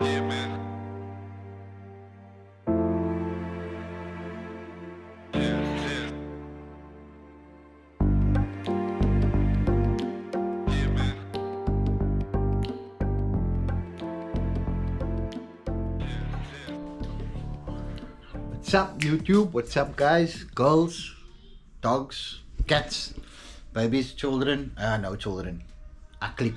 What's up YouTube? What's up guys? Girls, dogs, cats, babies, children, no children. I click.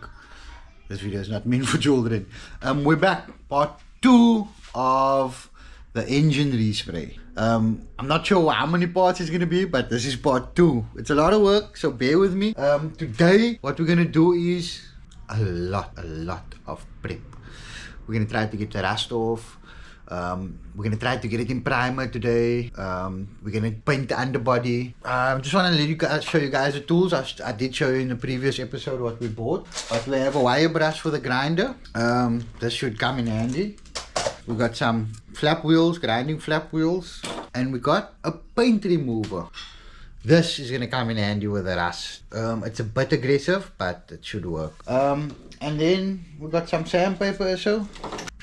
This video is not meant for children. We're back. Part 2 of the engine respray. I'm not sure how many parts it's gonna be, but this is part 2. It's a lot of work, so bear with me. Today what we're gonna do is a lot of prep. We're gonna try to get the rust off. We're gonna try to get it in primer today. We're gonna paint the underbody. Just want to let you guys show you guys the tools. I did show you in the previous episode what we bought, but we have a wire brush for the grinder. This should come in handy. We got some flap wheels, grinding flap wheels, and we got a paint remover. This is gonna come in handy with the rust. It's a bit aggressive, but it should work. And then we got some sandpaper also.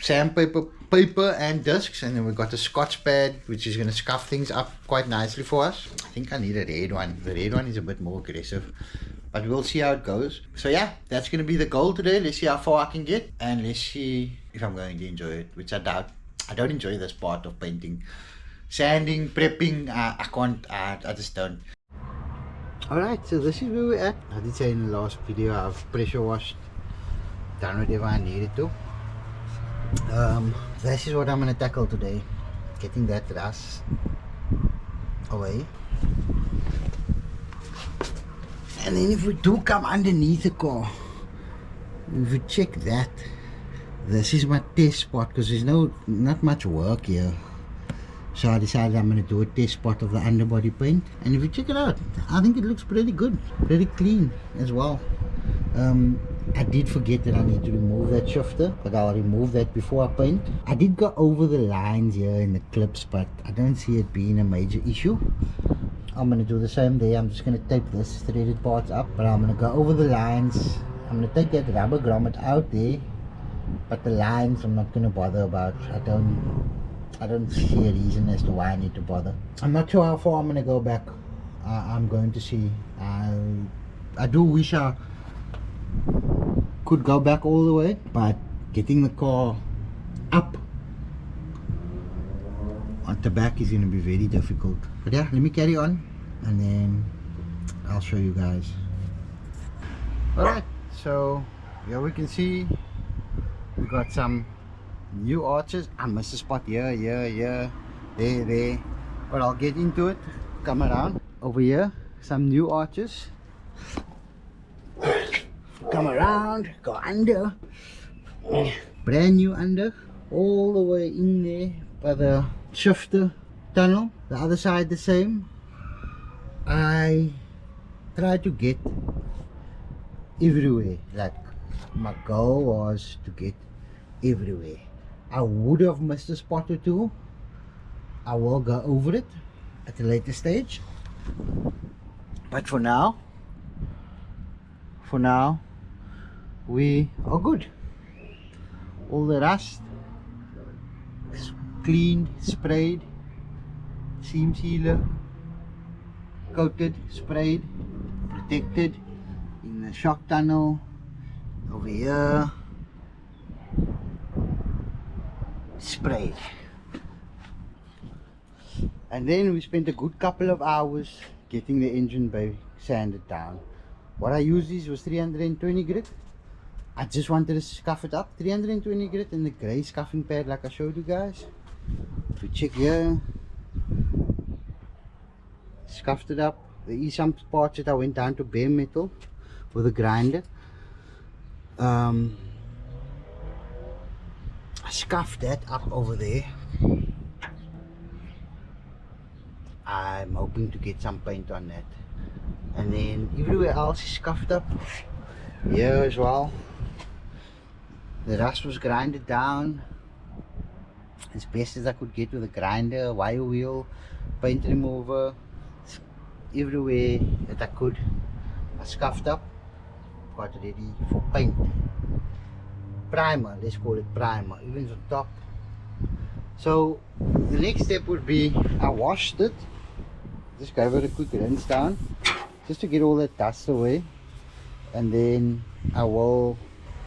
Sandpaper, paper and discs, and then we got a Scotch pad which is going to scuff things up quite nicely for us. I think I need a red one. The red one is a bit more aggressive, but we'll see how it goes. So yeah, that's going to be the goal today. Let's see how far I can get, and let's see if I'm going to enjoy it, which I doubt. I don't enjoy this part of painting. Sanding, prepping, I can't, I just don't. Alright, so this is where we're at. I did say in the last video I've pressure washed, done whatever I needed to. This is what I'm gonna tackle today, getting that rust away. And then if we do come underneath the car, if we check that, this is my test spot, because there's not much work here. So I decided I'm gonna do a test spot of the underbody paint, and if you check it out, I think it looks pretty good, pretty clean as well. I did forget that I need to remove that shifter, but I'll remove that before I paint. I did go over the lines here in the clips, but I don't see it being a major issue. I'm going to do the same there. I'm just going to tape this threaded parts up, but I'm going to go over the lines. I'm going to take that rubber grommet out there, but the lines I'm not going to bother about. I don't see a reason as to why I need to bother. I'm not sure how far I'm going to go back. I'm going to see. I do wish I could go back all the way, but getting the car up at the back is going to be very difficult. But yeah, let me carry on and then I'll show you guys. Alright, so here we can see we got some new arches. I missed a spot here, there, but I'll get into it. Come around over here, some new arches. Come around, go under, brand new under, all the way in there by the shifter tunnel. The other side the same. I try to get everywhere. Like my goal was to get everywhere. I would have missed a spot or two. I will go over it at a later stage, but for now we are good. All the rust is cleaned, sprayed, seam sealer coated, sprayed, protected in the shock tunnel over here, sprayed. And then we spent a good couple of hours getting the engine bay sanded down. What I used was 320 grit. I just wanted to scuff it up. 320 grit and the grey scuffing pad like I showed you guys. If you check here, scuffed it up. There is some parts that I went down to bare metal with a grinder. I scuffed that up over there. I'm hoping to get some paint on that. And then everywhere else is scuffed up. Here as well. The rust was grinded down as best as I could get with a grinder, wire wheel, paint remover, everywhere that I could. I scuffed up, got ready for paint. primer, let's call it primer, even on top. So the next step would be, I washed it, just gave it a quick rinse down just to get all that dust away, and then I will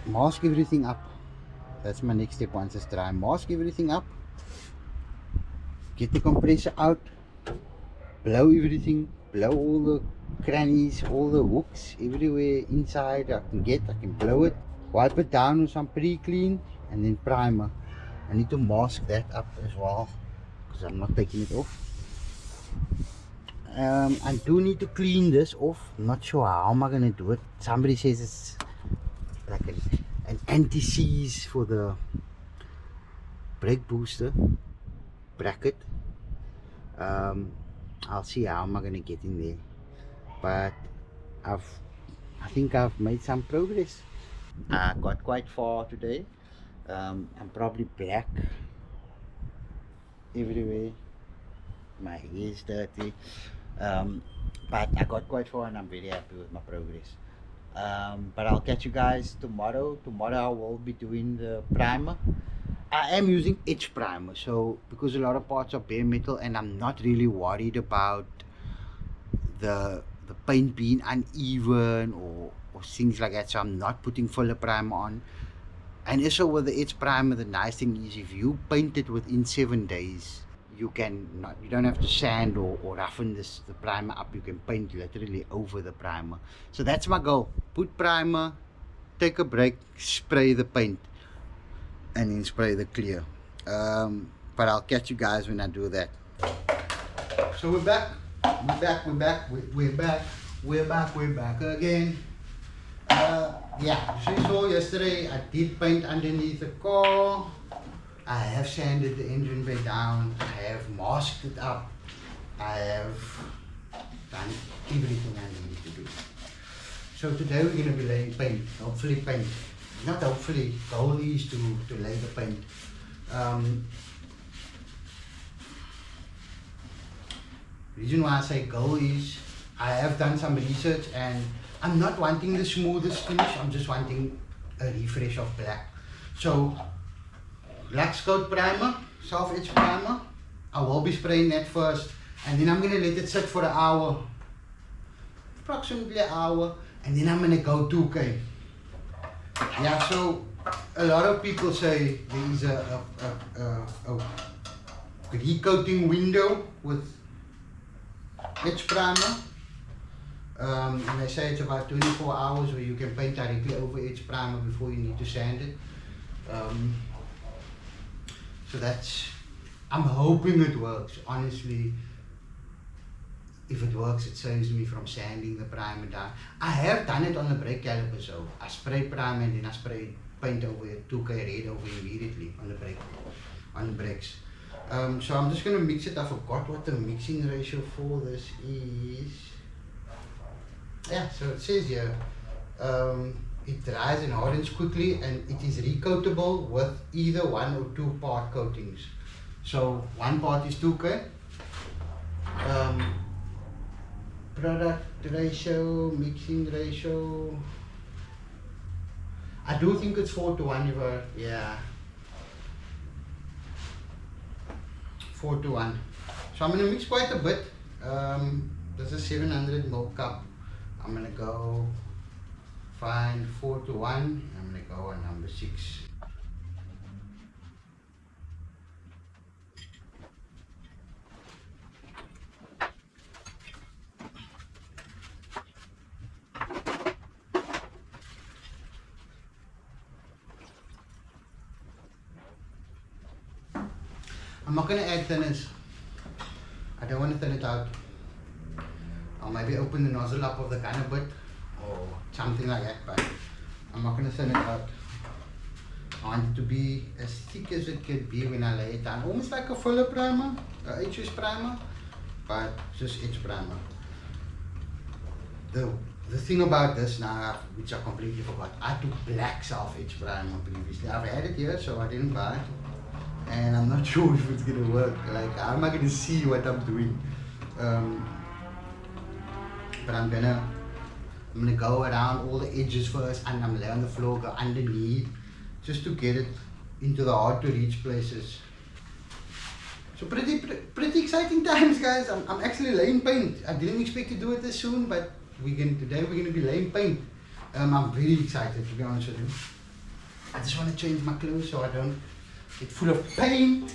mask everything up. That's my next step. Once it's dry, mask everything up, get the compressor out, blow everything, blow all the crannies, all the hooks, everywhere inside I can blow it, wipe it down with some pre-clean, and then primer. I need to mask that up as well because I'm not taking it off. I do need to clean this off. I'm not sure how am I going to do it. Somebody says it's like an anti-seize for the brake booster bracket. I'll see how am I going to get in there, but I think I've made some progress. I got quite far today. I'm probably black everywhere, my hair is dirty, but I got quite far and I'm very happy with my progress. But I'll catch you guys tomorrow. I will be doing the primer. I am using edge primer, so because a lot of parts are bare metal and I'm not really worried about the paint being uneven or things like that, so I'm not putting filler primer on. And also with the edge primer, the nice thing is if you paint it within 7 days, you don't have to sand or roughen the primer up. You can paint literally over the primer. So that's my goal. Put primer, take a break, spray the paint, and then spray the clear. But I'll catch you guys when I do that. So we're back again. Yeah, so you saw yesterday I did paint underneath the car. I have sanded the engine bay down, I have masked it up, I have done everything I need to do. So today we're going to be laying paint, hopefully paint. Not hopefully, the goal is to lay the paint. Reason why I say goal is I have done some research and I'm not wanting the smoothest finish, I'm just wanting a refresh of black. So black coat primer, soft edge primer, I will be spraying that first, and then I'm going to let it sit for an hour, approximately an hour, and then I'm going to go 2K. Yeah, so a lot of people say there is a recoating window with edge primer, and they say it's about 24 hours where you can paint directly over edge primer before you need to sand it. So that's, I'm hoping it works. Honestly, if it works, it saves me from sanding the primer down. I have done it on the brake caliper, so I spray primer and then I spray paint over it, 2K red over immediately on the brakes. So I'm just going to mix it. I forgot what the mixing ratio for this is. Yeah, so it says here, it dries and hardens quickly and it is recoatable with either 1 or 2 part coatings. So 1 part is 2K. Product ratio, mixing ratio, I do think it's 4 to 1. Yeah, 4 to 1. So I'm going to mix quite a bit. This is 700 ml cup. I'm going to go find 4 to 1. I'm going to go on number 6. I'm not going to add thinners. I don't want to thin it out. I'll maybe open the nozzle up of the gun a bit or something like that, but I'm not going to thin it out. I want it to be as thick as it can be when I lay it down. Almost like a filler primer, HS primer, but just edge primer. The thing about this now, which I completely forgot, I took black self-edge primer previously. I've had it here, so I didn't buy it. And I'm not sure if it's gonna work. Like, how am I gonna see what I'm doing? But I'm gonna go around all the edges first, and I'm lay on the floor, go underneath, just to get it into the hard to reach places. So pretty exciting times, guys. I'm actually laying paint. I didn't expect to do it this soon, but today we're gonna be laying paint. I'm very excited, to be honest with you. I just want to change my clothes so I don't get full of paint.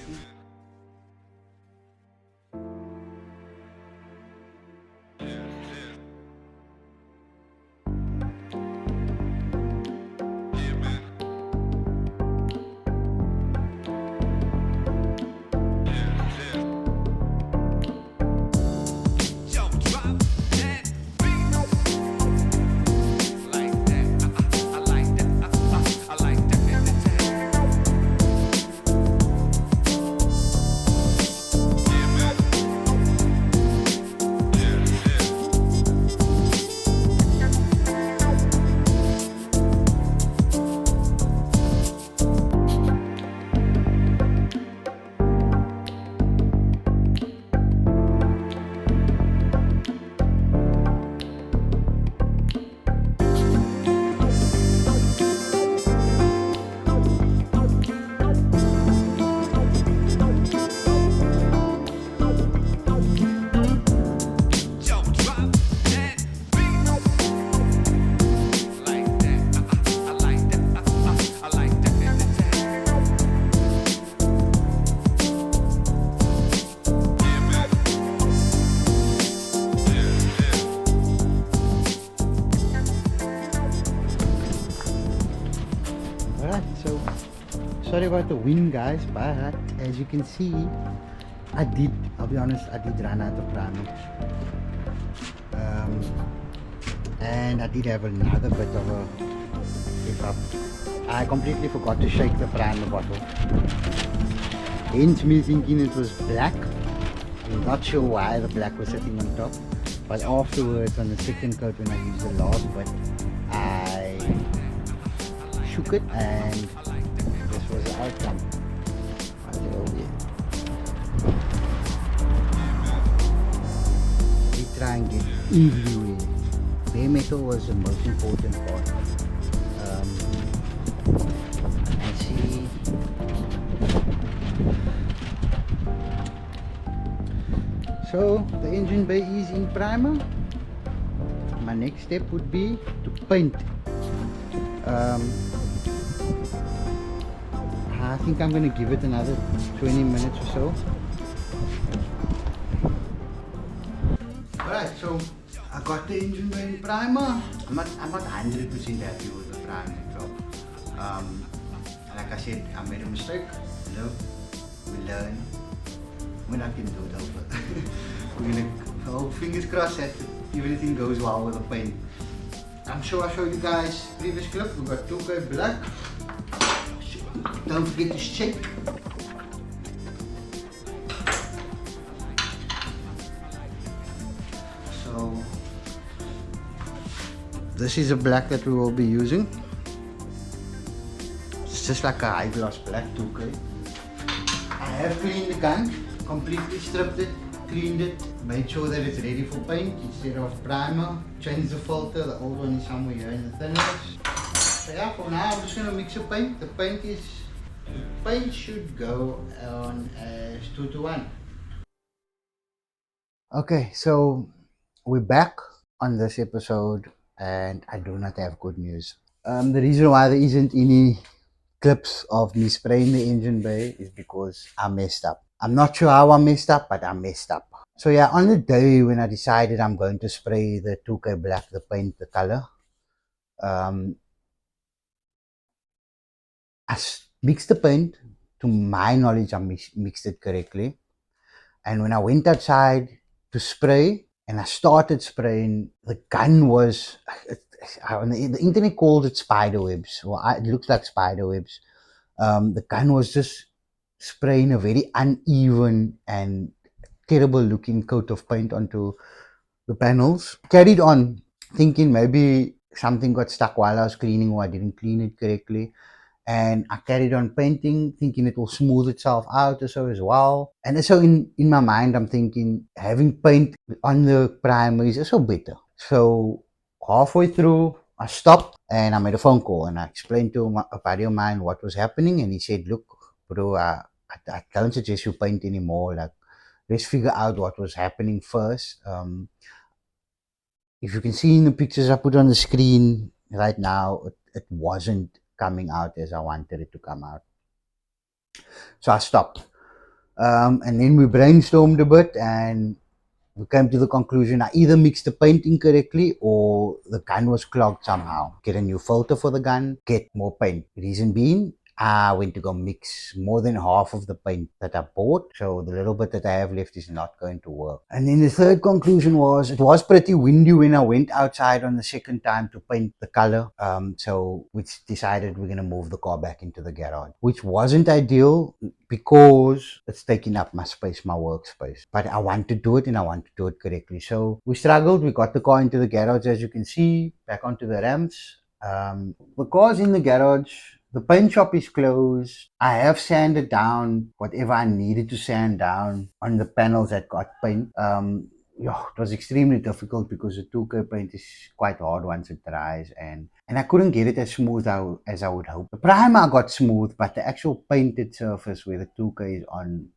So sorry about the wind, guys, but as you can see, I'll be honest, I did run out of primer. And I did have another bit of a hiccup up. I completely forgot to shake the primer bottle. Hence me thinking it was black. I'm not sure why the black was sitting on top, but afterwards on the second coat when I used the last bit, I shook it and this was the outcome. We try and get everywhere. Bare metal was the most important part. And see, so the engine bay is in primer. My next step would be to paint. I think I'm going to give it another 20 minutes or so. Alright, so I got the engine bay in primer. I'm not 100% happy with the primer job. Like I said, I made a mistake. You know, we learn. We're not going to do it over. We're going to hold fingers crossed that everything goes well with the paint. I'm sure I showed you guys previous clip. We got 2K black. Don't forget to shake. So this is a black that we will be using. It's just like a high gloss black 2K. I have cleaned the gun, completely stripped it, cleaned it, made sure that it's ready for paint instead of primer. Changed the filter, the old one is somewhere here in the thinners. So yeah, for now I'm just going to mix the paint. The paint should go on as 2:1. Okay, so we're back on this episode and I do not have good news. The reason why there isn't any clips of me spraying the engine bay is because I messed up. I'm not sure how I messed up, but I messed up. So yeah, on the day when I decided I'm going to spray the 2K black, the paint, the color, I mixed the paint. To my knowledge, I mixed it correctly. And when I went outside to spray and I started spraying, the gun was, the internet calls it spider webs. Well, it looks like spider webs. The gun was just spraying a very uneven and terrible looking coat of paint onto the panels. Carried on thinking maybe something got stuck while I was cleaning or I didn't clean it correctly. And I carried on painting, thinking it will smooth itself out or so as well. And so in my mind, I'm thinking having paint on the primer is also better. So halfway through, I stopped And I made a phone call and I explained to a buddy of mine what was happening. And he said, look, bro, I don't suggest you paint anymore. Like, let's figure out what was happening first. If you can see in the pictures I put on the screen right now, it wasn't coming out as I wanted it to come out. So I stopped. And then we brainstormed a bit and we came to the conclusion I either mixed the paint incorrectly or the gun was clogged somehow. Get a new filter for the gun, get more paint. Reason being, I went to go mix more than half of the paint that I bought, so the little bit that I have left is not going to work. And then the third conclusion was it was pretty windy when I went outside on the second time to paint the color, so we decided we're going to move the car back into the garage, which wasn't ideal because it's taking up my space, my workspace. But I want to do it and I want to do it correctly. So we struggled. We got the car into the garage, as you can see, back onto the ramps. The car's in the garage. The paint shop is closed. I have sanded down whatever I needed to sand down on the panels that got paint. Yeah, it was extremely difficult because the 2K paint is quite hard once it dries, and I couldn't get it as smooth as I would hope. The primer got smooth, but the actual painted surface where the 2K is on,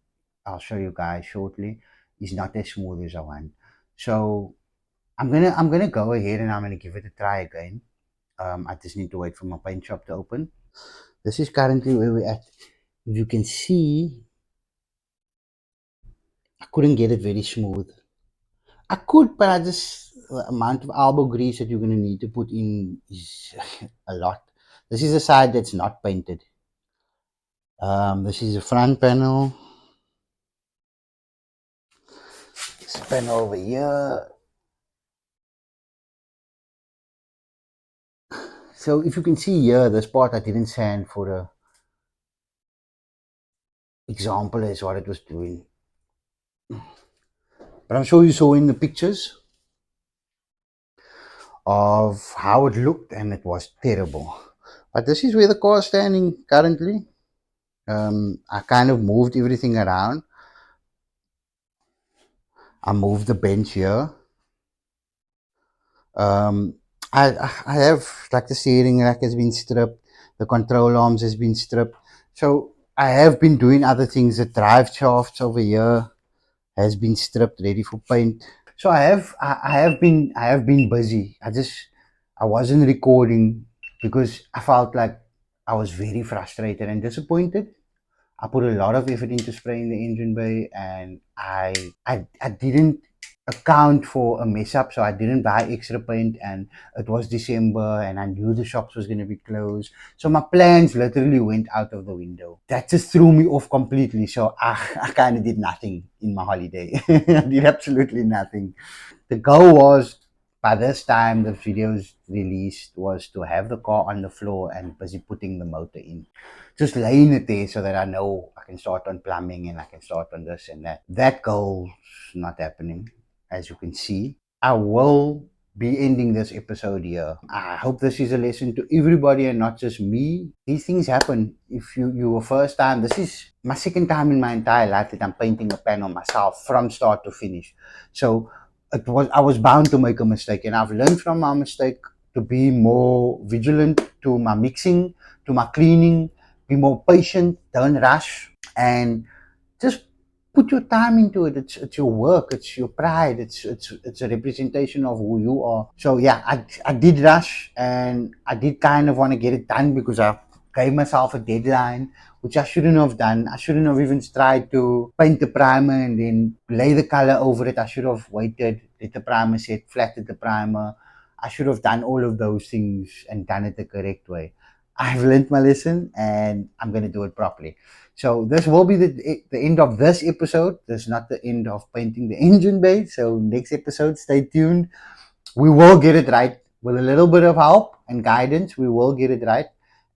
I'll show you guys shortly, is not as smooth as I want. So I'm gonna go ahead and I'm gonna give it a try again. I just need to wait for my paint shop to open. This is currently where we're at. If you can see, I couldn't get it very smooth. I could, but I just, the amount of elbow grease that you're going to need to put in is a lot. This is the side that's not painted. This is the front panel. This panel over here. So if you can see here, this part I didn't sand for the example as what it was doing. But I'm sure you saw in the pictures of how it looked and it was terrible. But this is where the car is standing currently. I kind of moved everything around. I moved the bench here. I have, like, the steering rack has been stripped, the control arms has been stripped. So I have been doing other things. The drive shafts over here has been stripped, ready for paint. So I have been busy. I wasn't recording because I felt like I was very frustrated and disappointed. I put a lot of effort into spraying the engine bay, and I didn't account for a mess up, so I didn't buy extra paint, and it was December and I knew the shops was going to be closed, so my plans literally went out of the window. That just threw me off completely. So I kind of did nothing in my holiday. I did absolutely nothing. The goal was, by this time the videos released, was to have the car on the floor and busy putting the motor in, just laying it there so that I know I can start on plumbing and I can start on this and that. That goal's not happening, as you can see. I will be ending this episode here. I hope this is a lesson to everybody and not just me. These things happen. If you were first time, this is my second time in my entire life that I'm painting a panel myself from start to finish. So I was bound to make a mistake, and I've learned from my mistake to be more vigilant to my mixing, to my cleaning, be more patient, don't rush, and just put your time into it. It's your work, it's your pride, it's a representation of who you are. So yeah, I did rush, and I did kind of want to get it done because I gave myself a deadline, which I shouldn't have done. I shouldn't have even tried to paint the primer and then lay the color over it. I should have waited, let the primer set, flattened the primer. I should have done all of those things and done it the correct way. I've learned my lesson and I'm going to do it properly. So this will be the end of this episode. This is not the end of painting the engine bay. So next episode, stay tuned. We will get it right. With a little bit of help and guidance, we will get it right.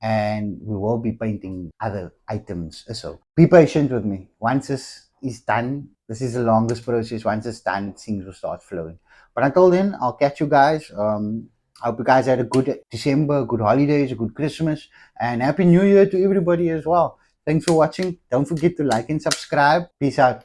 And we will be painting other items. So be patient with me. Once this is done, this is the longest process. Once it's done, things will start flowing. But until then, I'll catch you guys. I hope you guys had a good December, good holidays, a good Christmas, and Happy New Year to everybody as well. Thanks for watching. Don't forget to like and subscribe. Peace out.